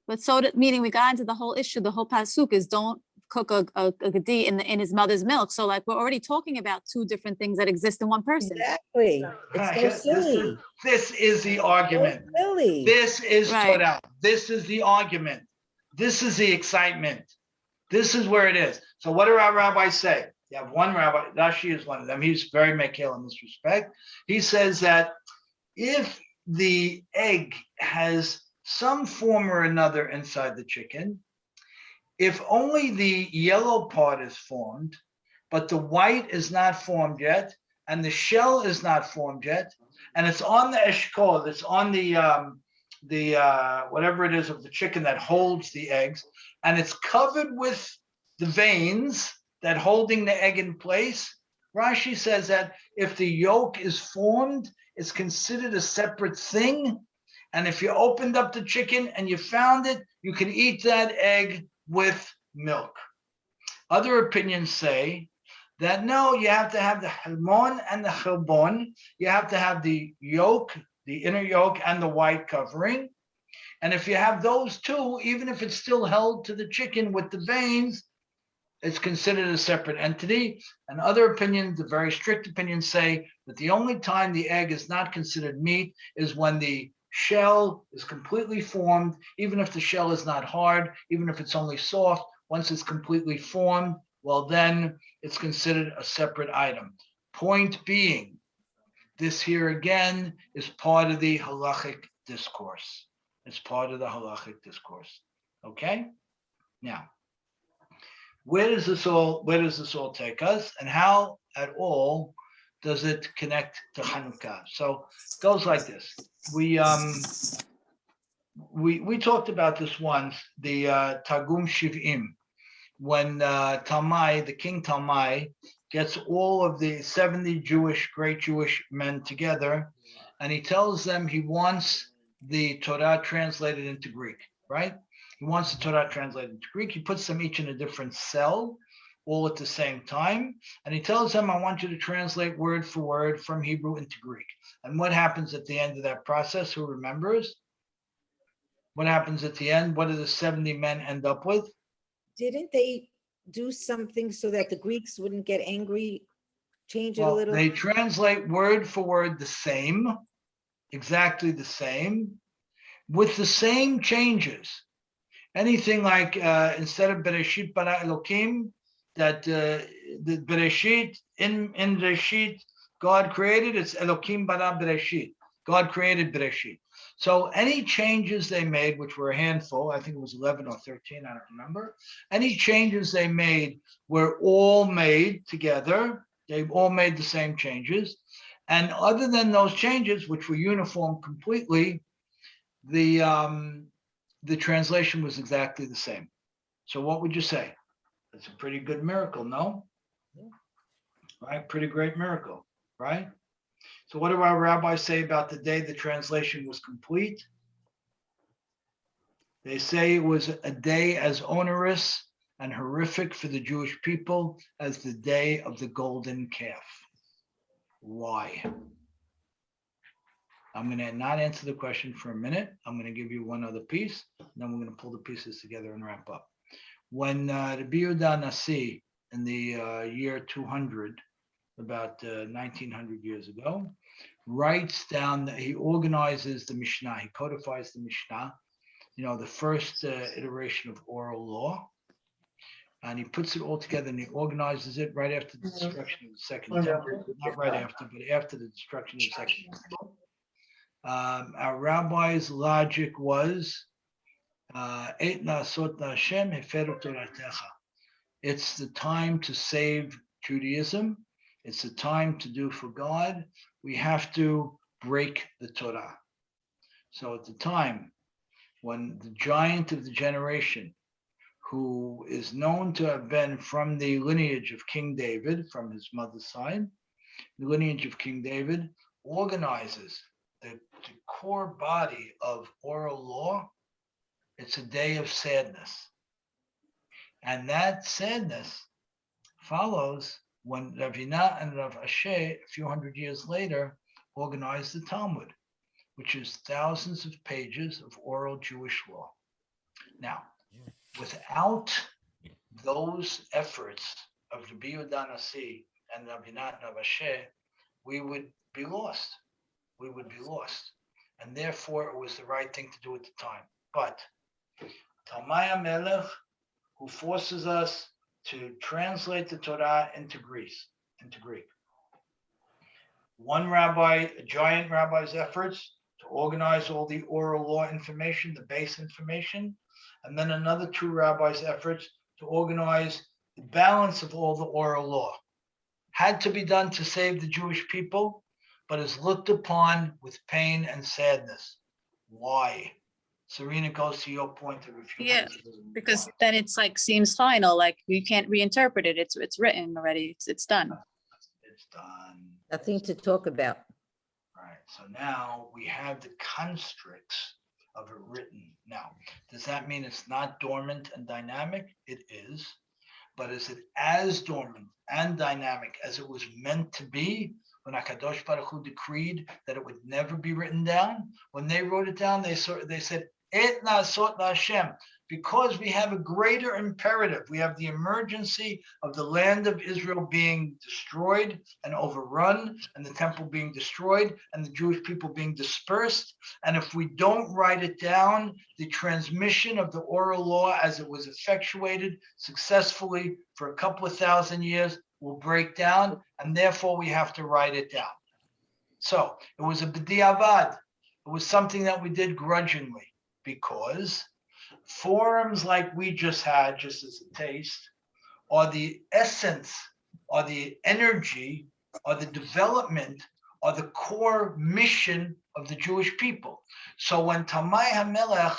meaning we got into the whole issue. The whole pasuk is don't cook a gedi in his mother's milk. So like we're already talking about two different things that exist in one person. Exactly. It's so silly. This is the So argument. silly. This is Right. Torah. This is the argument. This is the excitement. This is where it is. So what do our rabbis say? You have one rabbi, Rashi is one of them. He's very makil in this respect. He says that if the egg has some form or another inside the chicken, if only the yellow part is formed, but the white is not formed yet, and the shell is not formed yet, and it's on the eshkol, it's on the whatever it is of the chicken that holds the eggs, and it's covered with the veins that holding the egg in place. Rashi says that if the yolk is formed, it's considered a separate thing. And if you opened up the chicken and you found it, you can eat that egg with milk. Other opinions say that no, you have to have the halmon and the chelbon. You have to have the yolk, the inner yolk, and the white covering. And if you have those two, even if it's still held to the chicken with the veins, it's considered a separate entity. And other opinions, the very strict opinions, say that the only time the egg is not considered meat is when the shell is completely formed, even if the shell is not hard, even if it's only soft. Once it's completely formed, well, then it's considered a separate item. Point being, this here again is part of the halachic discourse. It's part of the halachic discourse. Okay? Now, where does this all take us, and how at all does it connect to Hanukkah? So it goes like this. We talked about this once, the Targum Shiv'im, when Talmai, the king Talmai, gets all of the 70 great Jewish men together, and he tells them he wants the Torah translated into Greek, right? He wants the Torah translated into Greek. He puts them each in a different cell, all at the same time. And he tells them, I want you to translate word for word from Hebrew into Greek. And what happens at the end of that process? Who remembers? What happens at the end? What do the 70 men end up with? Didn't they do something so that the Greeks wouldn't get angry? Change it a Well, little? they translate word for word the same, exactly the same, with the same changes. Anything like instead of Bereshit bara Elokim, that the Bereshit in Bereshit God created, it's Elokim bara Bereshit. God created Bereshit. So any changes they made, which were a handful, I think it was 11 or 13, I don't remember. Any changes they made were all made together. They all made the same changes. And other than those changes, which were uniform completely, the translation was exactly the same. So what would you say? That's a pretty good miracle, no? Yeah. Right? Pretty great miracle, right? So what do our rabbis say about the day the translation was complete? They say it was a day as onerous and horrific for the Jewish people as the day of the golden calf. Why? I'm gonna not answer the question for a minute. I'm gonna give you one other piece, and then we're gonna pull the pieces together and wrap up. When the Yehuda Nasi in the year 200, about 1900 years ago, writes down that he organizes the Mishnah, he codifies the Mishnah, the first iteration of oral law, and he puts it all together and he organizes it right after the destruction of the Second Temple, not right after, but after the destruction of the Second Temple. Our rabbi's logic was, it's the time to save Judaism. It's the time to do for God. We have to break the Torah. So at the time when the giant of the generation, who is known to have been from the lineage of King David, from his mother's side, the lineage of King David, organizes the core body of oral law, it's a day of sadness. And that sadness follows when Ravina and Rav Ashe, a few hundred years later, organized the Talmud, which is thousands of pages of oral Jewish law. Now, without those efforts of Rabbi Yehuda Nasi and Ravina and Rav Ashe, we would be lost. We would be lost. And therefore, it was the right thing to do at the time. But Talmai HaMelech, who forces us to translate the Torah into Greek. One rabbi, a giant rabbi's efforts to organize all the oral law information, the base information, and then another two rabbis' efforts to organize the balance of all the oral law. Had to be done to save the Jewish people, but is looked upon with pain and sadness. Why? Serena goes to your point of review. Yeah, because then it's like seems final, like you can't reinterpret it. It's written already. It's done. It's done. Nothing to talk about. Right. So now we have the constructs of it written. Now, does that mean it's not dormant and dynamic? It is. But is it as dormant and dynamic as it was meant to be when HaKadosh Baruch Hu decreed that it would never be written down? When they wrote it down, they said, Et na'asot la'Hashem, because we have a greater imperative. We have the emergency of the land of Israel being destroyed and overrun, and the temple being destroyed, and the Jewish people being dispersed. And if we don't write it down, the transmission of the oral law as it was effectuated successfully for a couple of thousand years will break down, and therefore we have to write it down. So it was a b'diavad. It was something that we did grudgingly, because forums like we just had, just as a taste, are the essence, are the energy, are the development, are the core mission of the Jewish people. So when Talmai HaMelech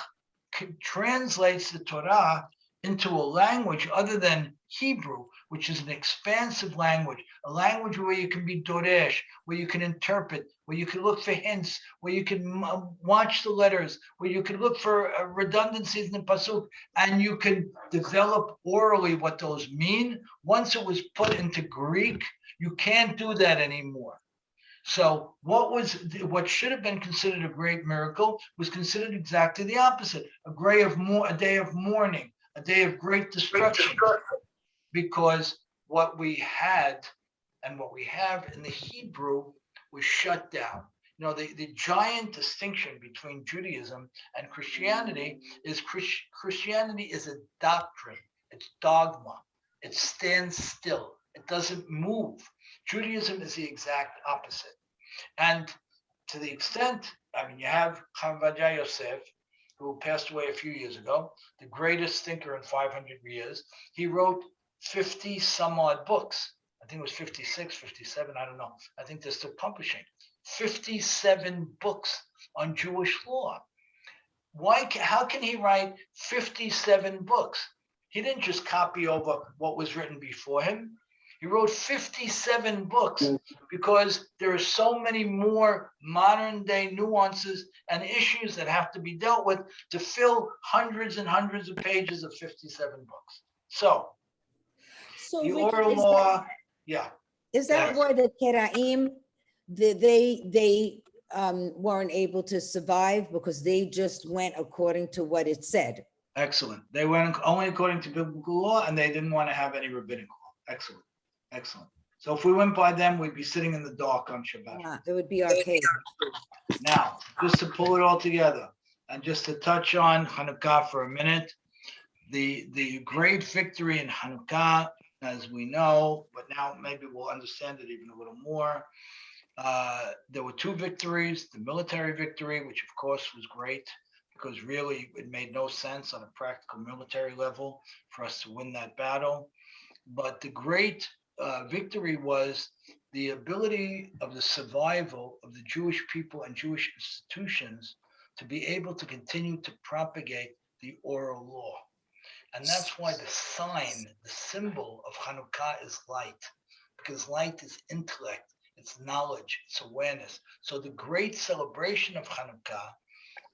translates the Torah into a language other than Hebrew, which is an expansive language, a language where you can be doresh, where you can interpret, where you can look for hints, where you can watch the letters, where you can look for redundancies in the pasuk, and you can develop orally what those mean. Once it was put into Greek, you can't do that anymore. So what should have been considered a great miracle was considered exactly the opposite, a day of mourning, a day of great destruction, because what we had and what we have in the Hebrew was shut down. The giant distinction between Judaism and Christianity is Christianity is a doctrine, it's dogma, it stands still, it doesn't move. Judaism is the exact opposite. And to the extent, you have Chaim Yosef, who passed away a few years ago, the greatest thinker in 500 years. He wrote 50 some odd books. I think it was 56, 57, I don't know. I think they're still publishing. 57 books on Jewish law. How can he write 57 books? He didn't just copy over what was written before him. He wrote 57 books because there are so many more modern day nuances and issues that have to be dealt with to fill hundreds and hundreds of pages of 57 books. So the Ricky, oral law, yeah. Is that Yes. why the Keraim they weren't able to survive because they just went according to what it said. Excellent. They went only according to biblical law, and they didn't want to have any rabbinic law. Excellent. Excellent. So if we went by them, we'd be sitting in the dark on Shabbat. It would be archaic. Now, just to pull it all together and just to touch on Hanukkah for a minute, the great victory in Hanukkah, as we know, but now maybe we'll understand it even a little more. There were two victories, the military victory, which of course was great, because really it made no sense on a practical military level for us to win that battle. But the great victory was the ability of the survival of the Jewish people and Jewish institutions to be able to continue to propagate the oral law. And that's why the sign, the symbol of Hanukkah is light, because light is intellect, it's knowledge, it's awareness. So the great celebration of Hanukkah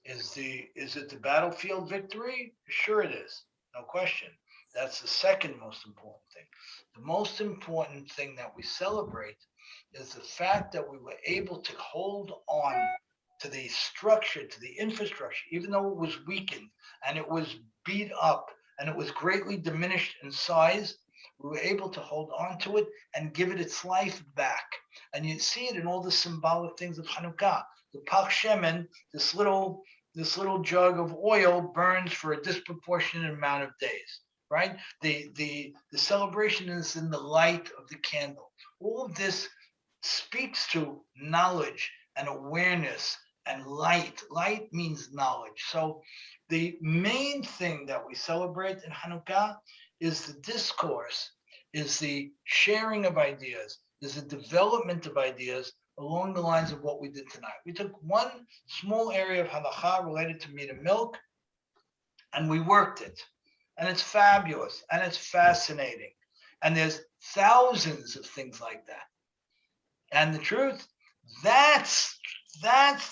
is it the battlefield victory? Sure it is, no question. That's the second most important thing. The most important thing that we celebrate is the fact that we were able to hold on to the structure, to the infrastructure, even though it was weakened and it was beat up and it was greatly diminished in size. We were able to hold on to it and give it its life back. And you see it in all the symbolic things of Hanukkah. The Pach Shemen, this little jug of oil burns for a disproportionate amount of days, right? The celebration is in the light of the candle. All of this speaks to knowledge and awareness and light. Light means knowledge. So the main thing that we celebrate in Hanukkah is the discourse, is the sharing of ideas, is the development of ideas along the lines of what we did tonight. We took one small area of halakha related to meat and milk, and we worked it. And it's fabulous, and it's fascinating. And there's thousands of things like that. And the truth, that's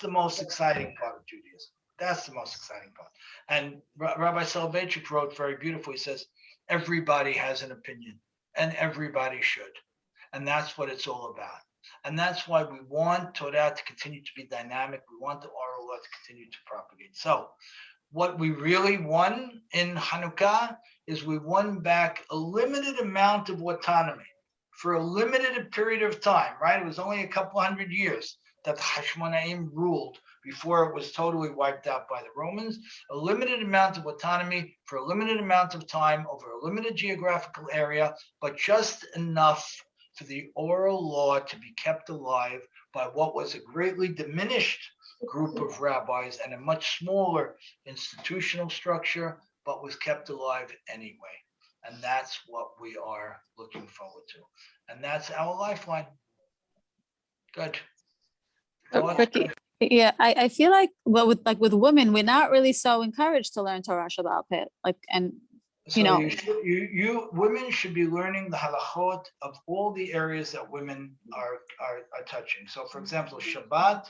the most exciting part of Judaism. That's the most exciting part. And Rabbi Soloveitchik wrote very beautifully, he says, everybody has an opinion, and everybody should. And that's what it's all about. And that's why we want Torah to continue to be dynamic. We want the oral law to continue to propagate. So what we really won in Hanukkah is we won back a limited amount of autonomy for a limited period of time, right? It was only a couple hundred years that the Hashmonaim ruled before it was totally wiped out by the Romans. A limited amount of autonomy for a limited amount of time over a limited geographical area, but just enough for the oral law to be kept alive by what was a greatly diminished group of rabbis and a much smaller institutional structure, but was kept alive anyway. And that's what we are looking forward to. And that's our lifeline. Good. Ricky, yeah, I feel like, well, with women, we're not really so encouraged to learn Torah Shabbat Pit, So you know. you women should be learning the halachot of all the areas that women are touching. So, for example, Shabbat,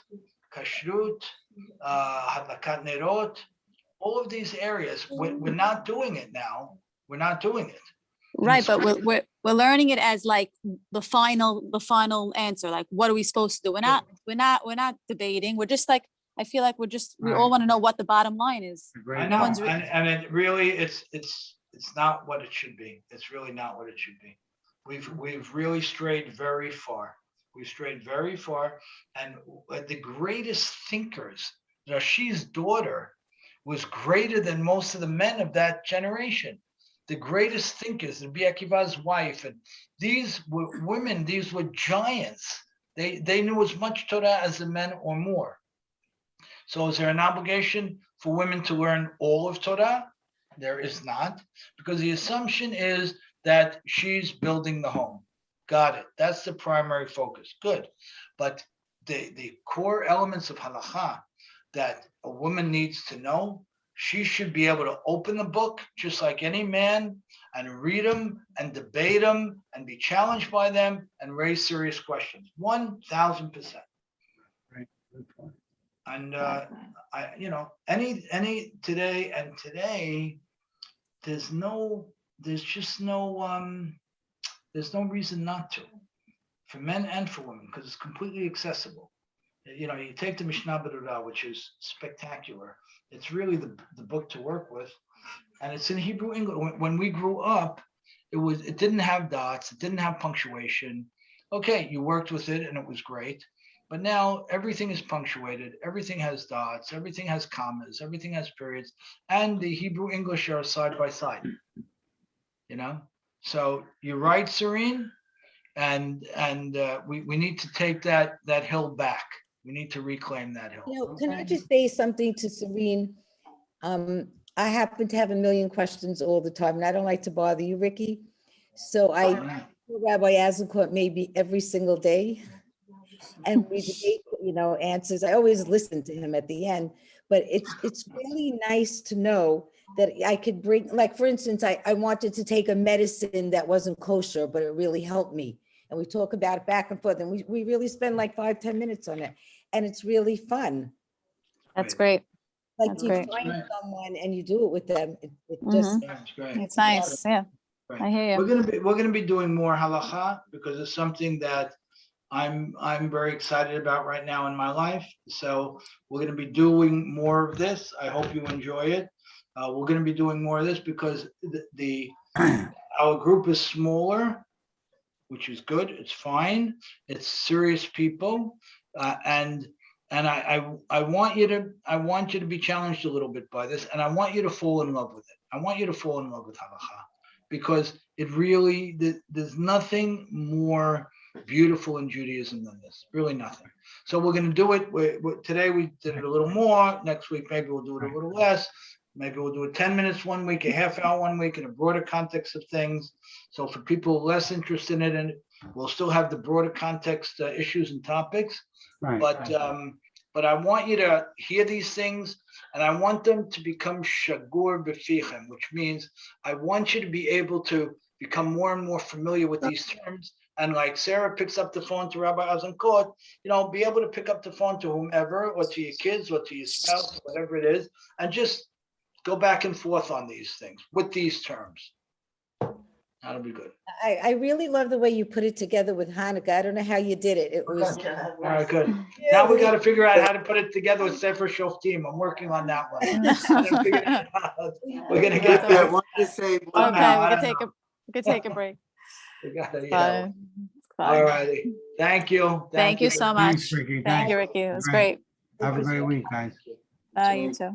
Kashrut, Hadlakat Nerot, all of these areas. We're not doing it now. We're not doing it. Right, but we're learning it as like the final answer. Like, what are we supposed to do? We're not debating. We're just like, I feel like we all want to know what the bottom line is. I know, and it really it's not what it should be. It's really not what it should be. We've really strayed very far. We've strayed very far, and the greatest thinkers, Rashi's daughter, was greater than most of the men of that generation. The greatest thinkers, Rabbi Akiva's wife, and these were women. These were giants. They knew as much Torah as the men or more. So is there an obligation for women to learn all of Torah? There is not, because the assumption is that she's building the home. Got it. That's the primary focus. Good. But the core elements of halakha that a woman needs to know, she should be able to open the book just like any man and read them and debate them and be challenged by them and raise serious questions. 1,000%. Right. Good point. And any today, there's no reason not to. for men and for women, because it's completely accessible. You know, you take the Mishnah Berurah, which is spectacular. It's really the book to work with. And it's in Hebrew English. When we grew up, it didn't have dots, it didn't have punctuation. Okay, you worked with it and it was great. But now everything is punctuated, everything has dots, everything has commas, everything has periods, and the Hebrew English are side by side. You know? So you're right, Serene. And we need to take that hill back. We need to reclaim that hill. You know, can I just say something to Serene? I happen to have a million questions all the time, and I don't like to bother you, Ricky. So I Rabbi Azencourt maybe every single day. And we debate, you know, answers. I always listen to him at the end, but it's really nice to know that I could bring, like, for instance, I wanted to take a medicine that wasn't kosher, but it really helped me. And we talk about it back and forth, and we really spend like 5-10 minutes on it. And it's really fun. That's great. Like That's you great. find someone and you do it with them. It just, That's great. It's nice. Yeah, Right. I hear you. We're gonna be doing more halacha because it's something that I'm very excited about right now in my life. So we're gonna be doing more of this. I hope you enjoy it. We're gonna be doing more of this because our group is smaller, which is good. It's fine. It's serious people, and I want you to be challenged a little bit by this, and I want you to fall in love with it. I want you to fall in love with halacha because it really there's nothing more beautiful in Judaism than this. Really nothing. So we're going to do it. Today we did it a little more. Next week maybe we'll do it a little less. Maybe we'll do it 10 minutes one week, a half hour one week in a broader context of things. So for people less interested in it, we'll still have the broader context issues and topics. Right. But I want you to hear these things, and I want them to become shagur b'fichem, which means I want you to be able to become more and more familiar with these terms. And like Sarah picks up the phone to Rabbi Azencourt, you know, be able to pick up the phone to whomever, or to your kids, or to your spouse, whatever it is, and just go back and forth on these things with these terms. That'll be good. I really love the way you put it together with Hanukkah. I don't know how you did it. It was. All right, good. Now we got to figure out how to put it together with Sefer Shoftim. I'm working on that one. We're gonna get I there. wanted to say Okay, one now, more. we could take a break. We gotta, Bye. All Bye. righty. Thank you. Thank you so much. Thanks, Ricky. Thank you, Thanks. Ricky. It was Great. great. Have a great week, guys. Bye, you too.